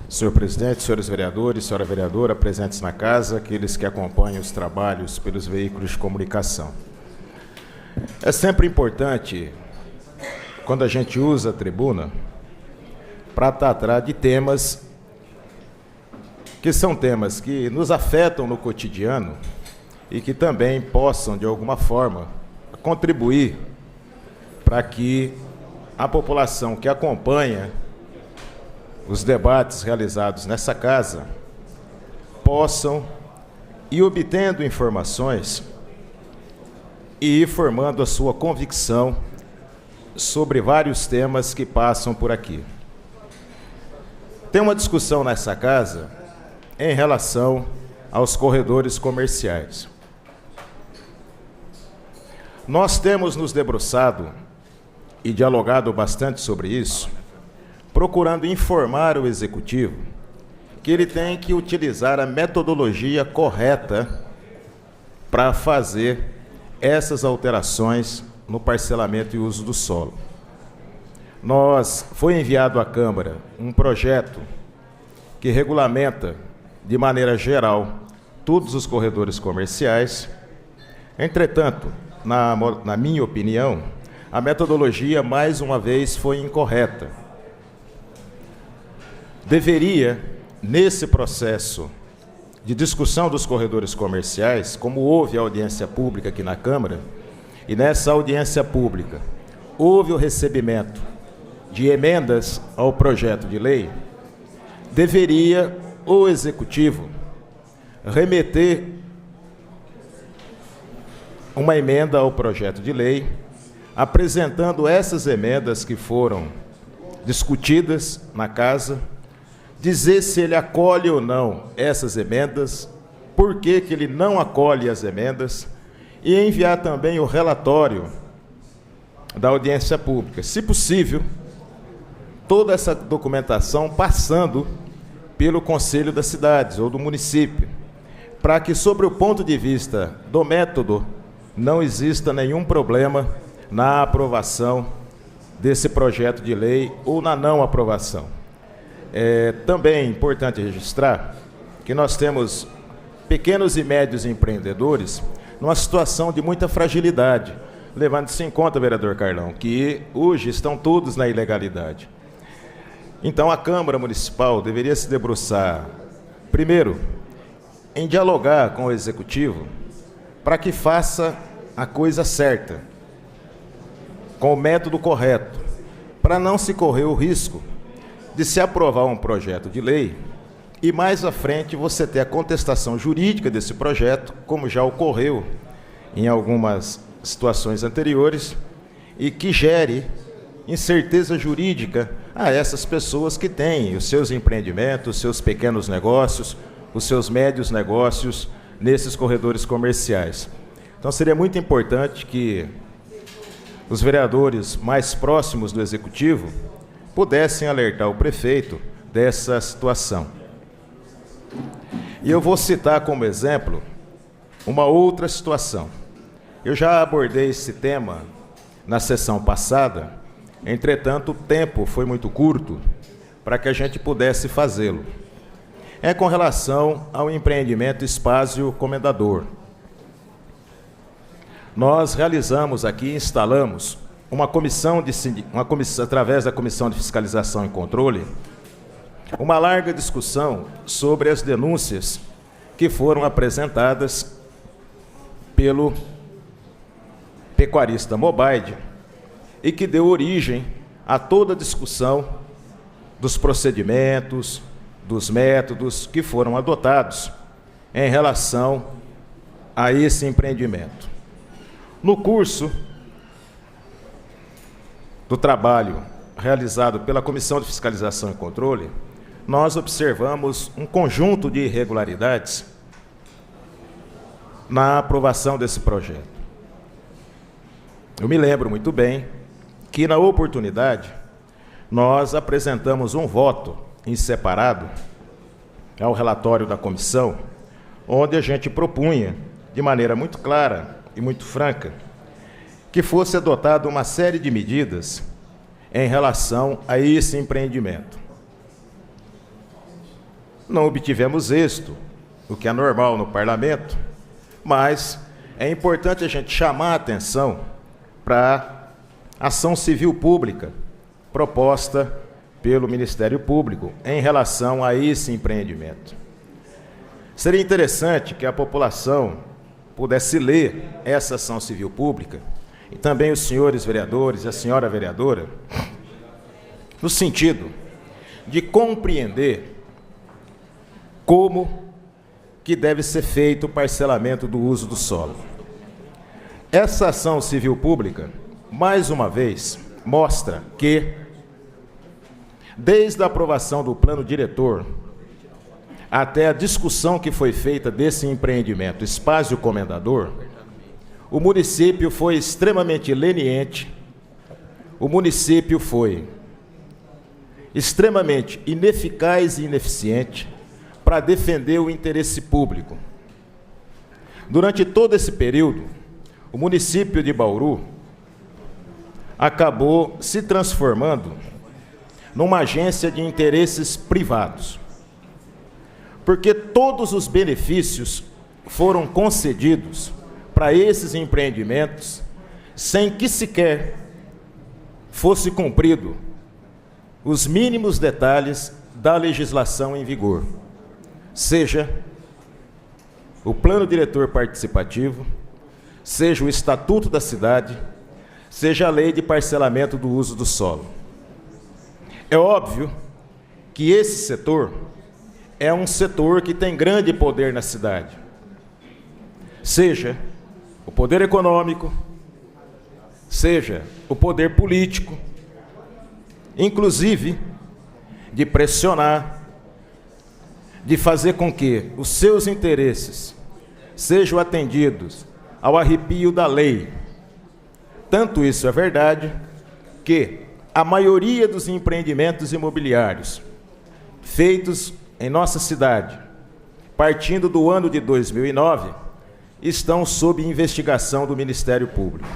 Senhor presidente, senhores vereadores, senhora vereadora, presentes na casa, aqueles que acompanham os trabalhos pelos veículos de comunicação. É sempre importante, quando a gente usa a tribuna, para tratar de temas que são temas que nos afetam no cotidiano e que também possam, de alguma forma, contribuir para que a população que acompanha os debates realizados nessa casa possam ir obtendo informações e ir formando a sua convicção sobre vários temas que passam por aqui. Tem uma discussão nessa casa em relação aos corredores comerciais. Nós temos nos debruçado e dialogado bastante sobre isso, procurando informar o Executivo que ele tem que utilizar a metodologia correta para fazer essas alterações no parcelamento e uso do solo. Foi enviado à Câmara um projeto que regulamenta, de maneira geral, todos os corredores comerciais. Entretanto, na minha opinião, a metodologia, mais uma vez, foi incorreta. Deveria, nesse processo de discussão dos corredores comerciais, como houve audiência pública aqui na Câmara, e nessa audiência pública houve o recebimento de emendas ao projeto de lei, deveria o Executivo remeter uma emenda ao projeto de lei, apresentando essas emendas que foram discutidas na Casa, dizer se ele acolhe ou não essas emendas, por que que ele não acolhe as emendas, e enviar também o relatório da audiência pública, se possível, toda essa documentação passando pelo Conselho das Cidades ou do município, para que, sobre o ponto de vista do método, não exista nenhum problema na aprovação desse projeto de lei ou na não aprovação. Também é importante registrar que nós temos pequenos e médios empreendedores numa situação de muita fragilidade, levando-se em conta, vereador Carlão, que hoje estão todos na ilegalidade. Então, a Câmara Municipal deveria se debruçar, primeiro, em dialogar com o Executivo para que faça a coisa certa, com o método correto, para não se correr o risco de se aprovar um projeto de lei e mais à frente você ter a contestação jurídica desse projeto, como já ocorreu em algumas situações anteriores, e que gere incerteza jurídica a essas pessoas que têm os seus empreendimentos, os seus pequenos negócios, os seus médios negócios nesses corredores comerciais. Então seria muito importante que os vereadores mais próximos do Executivo pudessem alertar o prefeito dessa situação. E eu vou citar como exemplo uma outra situação. Eu já abordei esse tema na sessão passada, entretanto o tempo foi muito curto para que a gente pudesse fazê-lo. É com relação ao empreendimento Espásio Comendador. Nós realizamos aqui, instalamos uma comissão, através da Comissão de Fiscalização e Controle, uma larga discussão sobre as denúncias que foram apresentadas pelo pecuarista Mobaide e que deu origem a toda a discussão dos procedimentos, dos métodos que foram adotados em relação a esse empreendimento. No curso do trabalho realizado pela Comissão de Fiscalização e Controle, nós observamos um conjunto de irregularidades na aprovação desse projeto. Eu me lembro muito bem que, na oportunidade, nós apresentamos um voto em separado ao relatório da comissão, onde a gente propunha, de maneira muito clara e muito franca, que fosse adotada uma série de medidas em relação a esse empreendimento. não obtivemos êxito, o que é normal no parlamento, mas é importante a gente chamar a atenção para a ação civil pública proposta pelo Ministério Público em relação a esse empreendimento. Seria interessante que a população pudesse ler essa ação civil pública, e também os senhores vereadores e a senhora vereadora, no sentido de compreender como que deve ser feito o parcelamento do uso do solo. Essa ação civil pública, mais uma vez, mostra que, desde a aprovação do plano diretor até a discussão que foi feita desse empreendimento, Espázio Comendador, o município foi extremamente leniente, o município foi extremamente ineficaz e ineficiente para defender o interesse público. Durante todo esse período, o município de Bauru acabou se transformando numa agência de interesses privados, porque todos os benefícios foram concedidos para esses empreendimentos sem que sequer fosse cumprido os mínimos detalhes da legislação em vigor, seja o plano diretor participativo, seja o estatuto da cidade, seja a lei de parcelamento do uso do solo. É óbvio que esse setor é um setor que tem grande poder na cidade, seja o poder econômico, seja o poder político, inclusive de pressionar, de fazer com que os seus interesses sejam atendidos ao arrepio da lei. Tanto isso é verdade que a maioria dos empreendimentos imobiliários feitos em nossa cidade, partindo do ano de 2009, estão sob investigação do Ministério Público.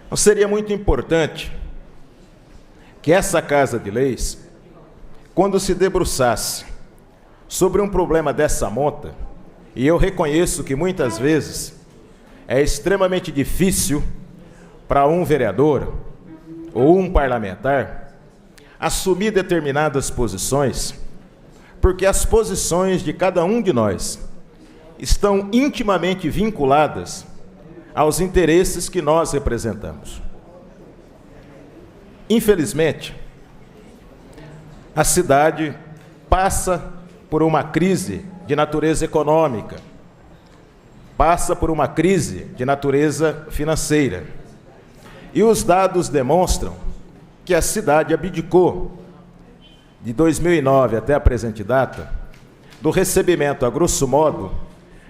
Então, seria muito importante que essa Casa de Leis, quando se debruçasse sobre um problema dessa monta, e eu reconheço que muitas vezes é extremamente difícil para um vereador ou um parlamentar assumir determinadas posições, porque as posições de cada um de nós estão intimamente vinculadas aos interesses que nós representamos. Infelizmente, a cidade passa por uma crise de natureza econômica, passa por uma crise de natureza financeira. E os dados demonstram que a cidade abdicou, de 2009 até a presente data, do recebimento, a grosso modo,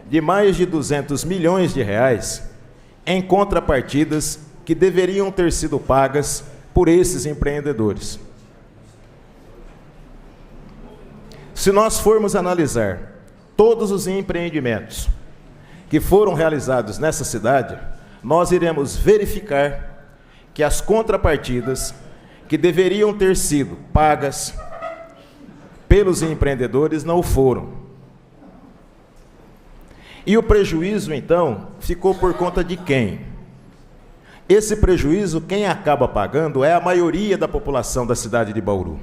de mais de 200 milhões de reais em contrapartidas que deveriam ter sido pagas por esses empreendedores. Se nós formos analisar todos os empreendimentos que foram realizados nessa cidade, nós iremos verificar que as contrapartidas que deveriam ter sido pagas pelos empreendedores não o foram. E o prejuízo, então, ficou por conta de quem? Esse prejuízo, quem acaba pagando é a maioria da população da cidade de Bauru.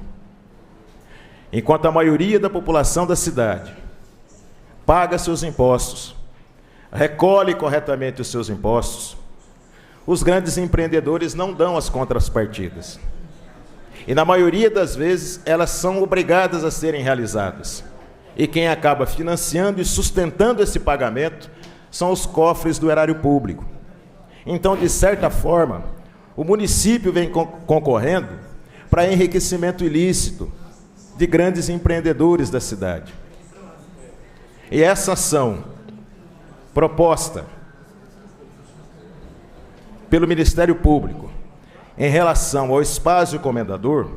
Enquanto a maioria da população da cidade paga seus impostos, recolhe corretamente os seus impostos, os grandes empreendedores não dão as contrapartidas. E na maioria das vezes elas são obrigadas a serem realizadas. E quem acaba financiando e sustentando esse pagamento são os cofres do erário público. Então, de certa forma, o município vem concorrendo para enriquecimento ilícito de grandes empreendedores da cidade. E essa ação proposta pelo Ministério Público em relação ao Espázio Comendador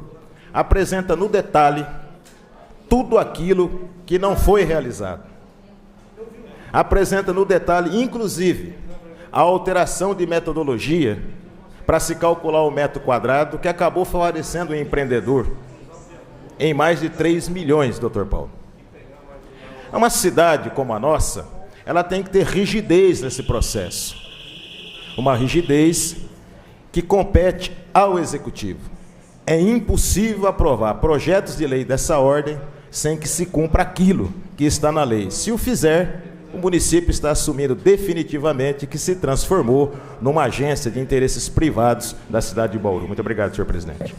apresenta no detalhe tudo aquilo que não foi realizado. Apresenta no detalhe, inclusive, a alteração de metodologia para se calcular o metro quadrado, que acabou favorecendo o empreendedor. em mais de 3 milhões, doutor Paulo. Uma cidade como a nossa, ela tem que ter rigidez nesse processo. Uma rigidez que compete ao Executivo. É impossível aprovar projetos de lei dessa ordem sem que se cumpra aquilo que está na lei. Se o fizer, o município está assumindo definitivamente que se transformou numa agência de interesses privados da cidade de Bauru. Muito obrigado, senhor presidente.